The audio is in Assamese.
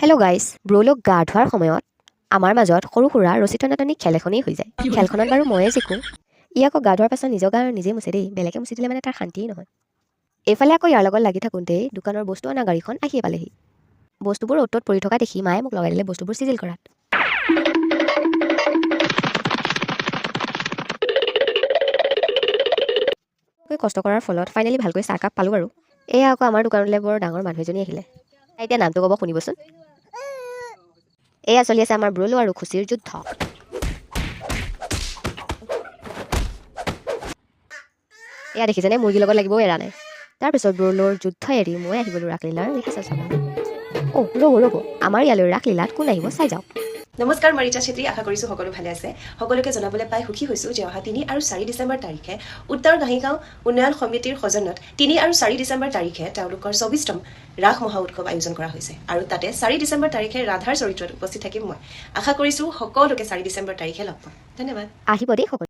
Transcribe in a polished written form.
হেল্ল' গাইজ, ব্ৰ'লক গা ধোৱাৰ সময়ত আমাৰ মাজত সৰু সুৰা ৰচি টনাটনি খেল এখনেই হৈ যায়। খেলখনত বাৰু ময়ে জিকোঁ। ই আকৌ গা ধোৱাৰ পাছত নিজৰ গা নিজে মুচে দেই, বেলেগে মুচি দিলে মানে তাৰ শান্তিয়েই নহয়। এইফালে আকৌ ইয়াৰ লগত লাগি থাকোঁতেই দোকানৰ বস্তু অনা গাড়ীখন আহিয়ে পালেহি। বস্তুবোৰ অ'ত ত'ত পৰি থকা দেখি মায়ে মোক লগাই দিলে বস্তুবোৰ চিজিল কৰাত। কষ্ট কৰাৰ ফলত ফাইনেলি ভালকৈ চাহকাপ পালোঁ বাৰু। এয়া আকৌ আমাৰ দোকানলৈ বৰ ডাঙৰ মানুহ এজনী আহিলে। এতিয়া নামটো ক'ব শুনিবচোন। এয়া চলি আছে আমাৰ ব্ৰ'লো আৰু খুচিৰ যুদ্ধ। এয়া দেখিছেনে, মুৰ্গীৰ লগত লাগিবও এৰা নাই। তাৰপিছত ব্ৰ'লোৰ যুদ্ধ এৰি মই আহি গ'লোঁ ৰাসলীলাৰ ৰিহাৰ্চেল চাবলৈ। অ' ৰ'ব, আমাৰ ইয়ালৈ ৰাসলীলাত কোন আহিব চাই যাওক। নমস্কাৰ, মৰিতা চেত্ৰী। আশা কৰিছোঁ সকলো ভালে আছে। সকলোকে জনাবলৈ পাই সুখী হৈছোঁ যে অহা ৩ আৰু 4 ডিচেম্বৰ তাৰিখে উত্তৰ ঘাঁহিগাঁও উন্নয়ন সমিতিৰ সৌজন্যত ৩ আৰু 4 ডিচেম্বৰ তাৰিখে তেওঁলোকৰ ২৪তম ৰাস মহা উৎসৱ আয়োজন কৰা হৈছে। আৰু তাতে 4 ডিচেম্বৰ তাৰিখে ৰাধাৰ চৰিত্ৰত উপস্থিত থাকিম মই। আশা কৰিছোঁ সকলোকে 4 ডিচেম্বৰ তাৰিখে লগ পাম। ধন্যবাদ। আহিব দেই সকলো।